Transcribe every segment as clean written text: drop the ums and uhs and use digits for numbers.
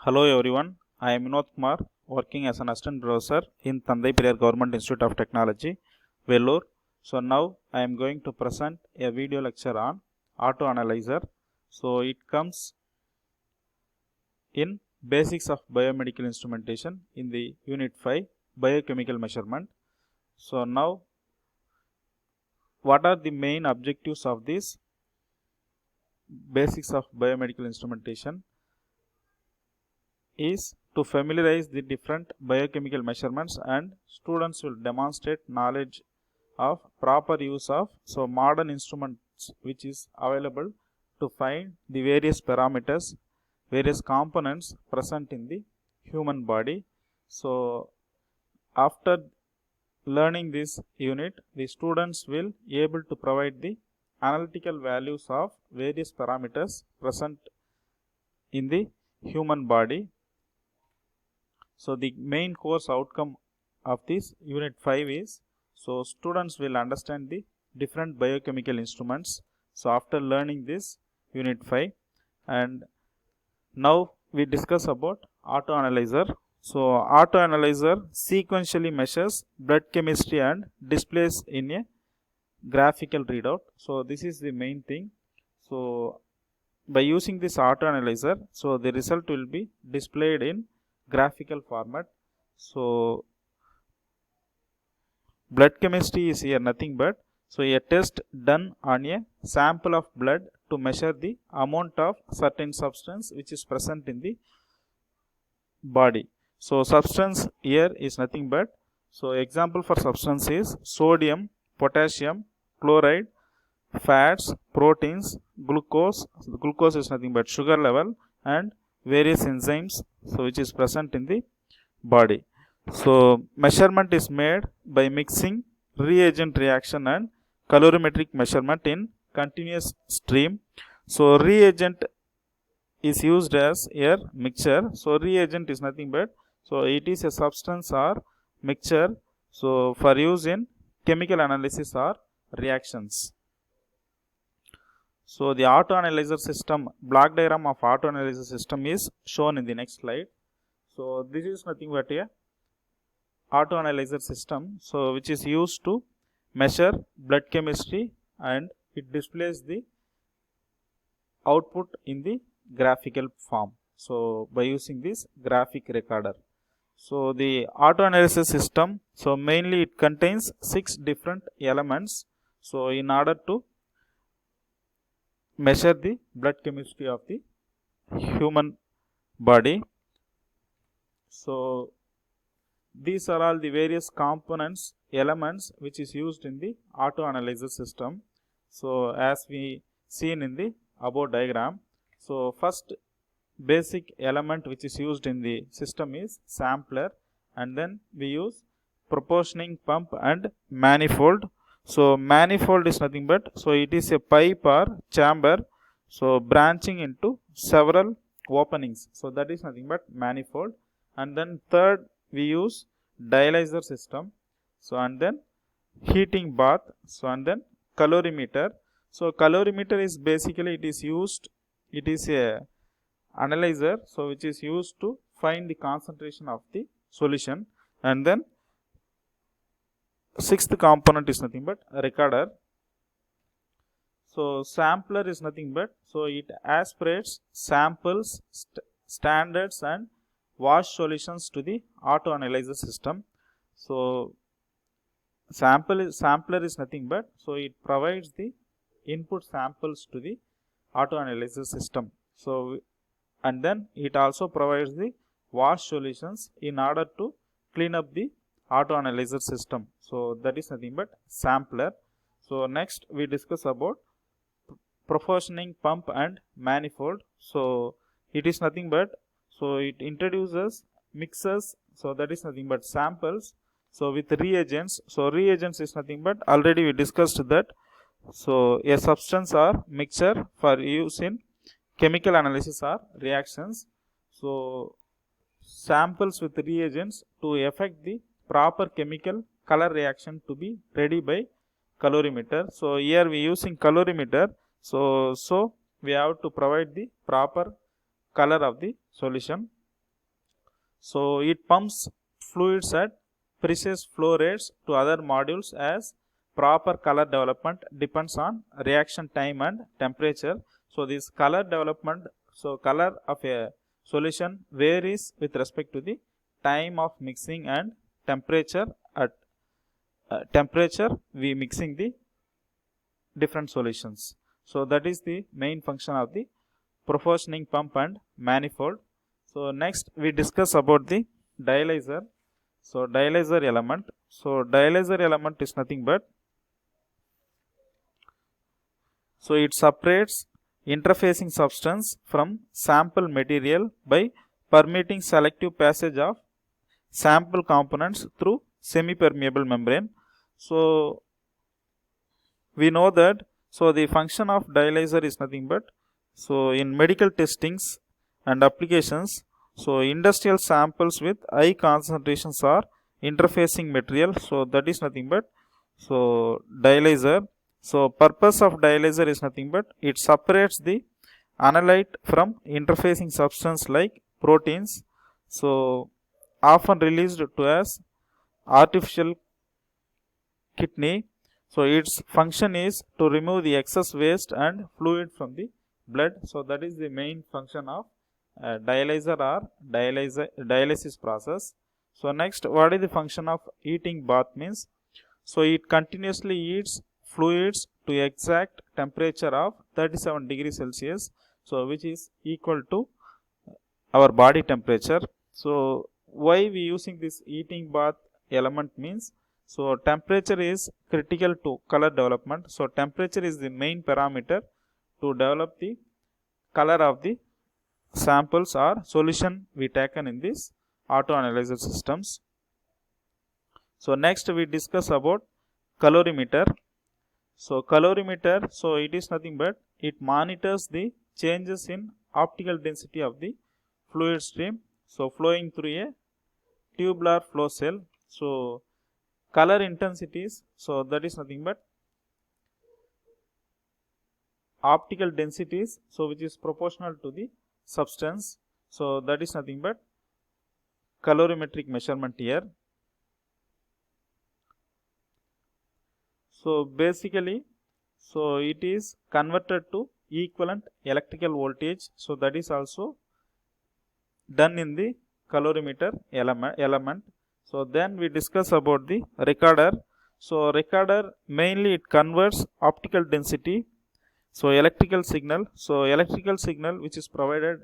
Hello everyone, I am Vinod Kumar, working as an assistant professor in Thandai Periyar Government Institute of Technology, Vellore. So now I am going to present a video lecture on auto analyzer. So it comes in basics of biomedical instrumentation in the unit 5 biochemical measurement. So now what are the main objectives of this basics of biomedical instrumentation is to familiarize the different biochemical measurements, and students will demonstrate knowledge of proper use of modern instruments which is available to find the various parameters, various components present in the human body. So after learning this unit, the students will be able to provide the analytical values of various parameters present in the human body. So the main course outcome of this unit 5 is, so students will understand the different biochemical instruments. So after learning this unit 5, and now we discuss about auto analyzer. So auto analyzer sequentially measures blood chemistry and displays in a graphical readout. So this is the main thing. So by using this auto analyzer, so the result will be displayed in graphical format. So blood chemistry is here nothing but a test done on a sample of blood to measure the amount of certain substance which is present in the body. So substance here is nothing but, example for substance is sodium, potassium, chloride, fats, proteins, glucose. So glucose is nothing but sugar level, and various enzymes which is present in the body. So measurement is made by mixing, reagent reaction and colorimetric measurement in continuous stream. So reagent is used as a mixture. So reagent is nothing but, it is a substance or mixture for use in chemical analysis or reactions. So the auto analyzer system, block diagram of auto analyzer system is shown in the next slide. So this is nothing but a auto analyzer system, which is used to measure blood chemistry, and it displays the output in the graphical form. So by using this graphic recorder. So the auto analysis system, mainly it contains 6 different elements. So in order to measure the blood chemistry of the human body. So these are all the various components, elements which is used in the auto analyzer system. So as we seen in the above diagram, so first basic element which is used in the system is sampler, and then we use proportioning pump and manifold. So manifold is nothing but, it is a pipe or chamber, branching into several openings. So that is nothing but manifold. And then third we use dialyzer system. So and then heating bath. So and then calorimeter. So calorimeter is basically it is a analyzer, which is used to find the concentration of the solution. And then sixth component is nothing but a recorder. So sampler is nothing but, it aspirates samples, standards and wash solutions to the auto analyzer system. So sampler is nothing but, it provides the input samples to the auto analyzer system. So and then it also provides the wash solutions in order to clean up the auto analyzer system. So that is nothing but sampler. So next we discuss about proportioning pump and manifold. So it is nothing but, it introduces mixers. So that is nothing but samples. So with reagents. So reagents is nothing but, already we discussed that. So a substance or mixture for use in chemical analysis or reactions. So samples with reagents to effect the proper chemical color reaction to be ready by calorimeter. So here we using calorimeter. So we have to provide the proper color of the solution. So it pumps fluids at precise flow rates to other modules as proper color development depends on reaction time and temperature. So this color development, so color of a solution varies with respect to the time of mixing and temperature. At temperature we mixing the different solutions. So that is the main function of the proportioning pump and manifold. So next we discuss about the dialyzer. So dialyzer element. So dialyzer element is nothing but, so it separates interfacing substance from sample material by permitting selective passage of sample components through semi-permeable membrane. So we know that, so the function of dialyzer is nothing but, so in medical testings and applications, so industrial samples with high concentrations are interfacing material, so that is nothing but, so dialyzer. So purpose of dialyzer is nothing but it separates the analyte from interfacing substance like proteins, so often released to as artificial kidney. So its function is to remove the excess waste and fluid from the blood. So that is the main function of dialyzer or dialysis process. So next, what is the function of heating bath means? So it continuously heats fluids to exact temperature of 37 degrees Celsius, so which is equal to our body temperature. So why we using this heating bath element means, so temperature is critical to color development. So temperature is the main parameter to develop the color of the samples or solution we taken in this auto analyzer systems. So next we discuss about colorimeter. So colorimeter, so it is nothing but it monitors the changes in optical density of the fluid stream, so flowing through a tubular flow cell. So color intensities, so that is nothing but optical densities, so which is proportional to the substance. So that is nothing but colorimetric measurement here. So basically, so it is converted to equivalent electrical voltage, so that is also done in the colorimeter element. So then we discuss about the recorder. So recorder mainly it converts optical density, so electrical signal, which is provided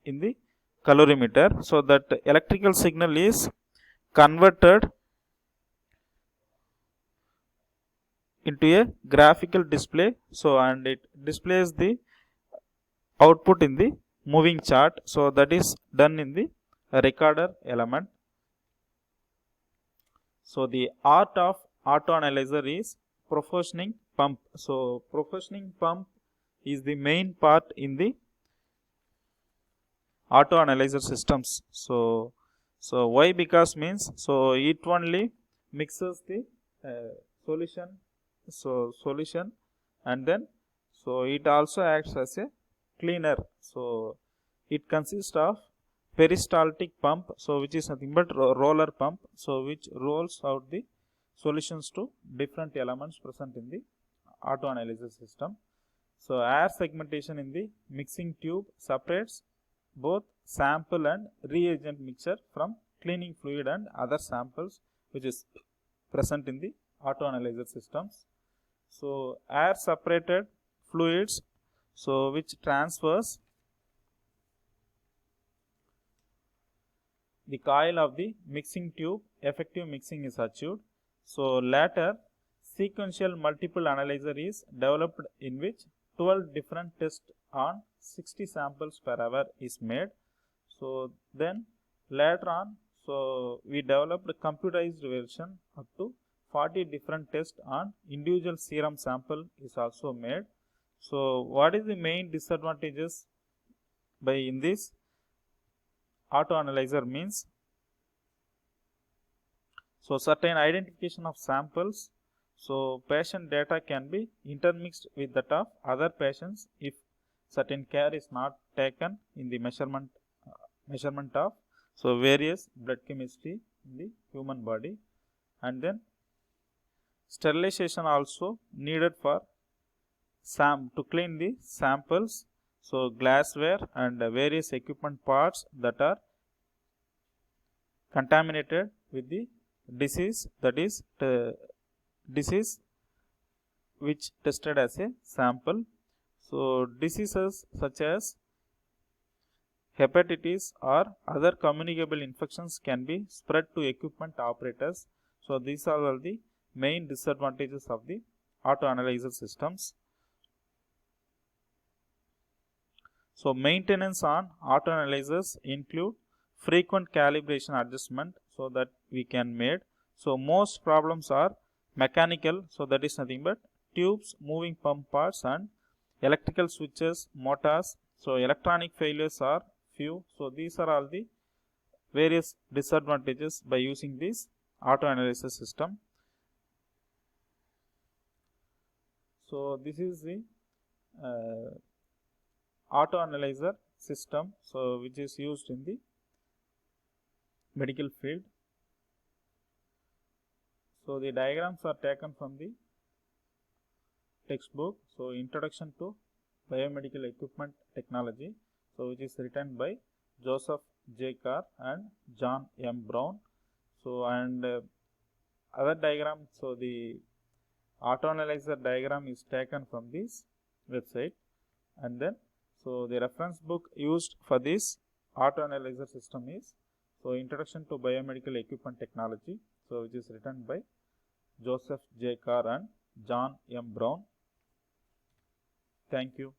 in the colorimeter, so that electrical signal is converted into a graphical display, so and it displays the output in the moving chart, so that is done in the recorder element. So the art of auto analyzer is proportioning pump. So proportioning pump is the main part in the auto analyzer systems. So why? Because means, so it only mixes the solution and then, so it also acts as a cleaner. So it consists of peristaltic pump, so which is nothing but roller pump, so which rolls out the solutions to different elements present in the auto analyzer system. So air segmentation in the mixing tube separates both sample and reagent mixture from cleaning fluid and other samples which is present in the auto analyzer systems. So air separated fluids, so which transfers the coil of the mixing tube, effective mixing is achieved. So later sequential multiple analyzer is developed in which 12 different tests on 60 samples per hour is made. So then later on, so we developed a computerized version up to 40 different tests on individual serum sample is also made. So what is the main disadvantages by in this auto analyzer means, so certain identification of samples, so patient data can be intermixed with that of other patients if certain care is not taken in the measurement of. So various blood chemistry in the human body, and then sterilization also needed for to clean the samples. So glassware and various equipment parts that are contaminated with the disease, that is disease which tested as a sample. So diseases such as hepatitis or other communicable infections can be spread to equipment operators. So these are all the main disadvantages of the auto analyzer systems. So maintenance on auto analyzers include frequent calibration adjustment, so that we can made. So most problems are mechanical, so that is nothing but tubes, moving pump parts and electrical switches, motors. So electronic failures are few. So these are all the various disadvantages by using this auto analyzer system. So this is the auto analyzer system, so which is used in the medical field. So the diagrams are taken from the textbook. So introduction to biomedical equipment technology, so which is written by Joseph J. Carr and John M. Brown. So and other diagram, so the auto analyzer diagram is taken from this website, and then so the reference book used for this auto analyzer system is so Introduction to Biomedical Equipment Technology, so which is written by Joseph J. Carr and John M. Brown. Thank you.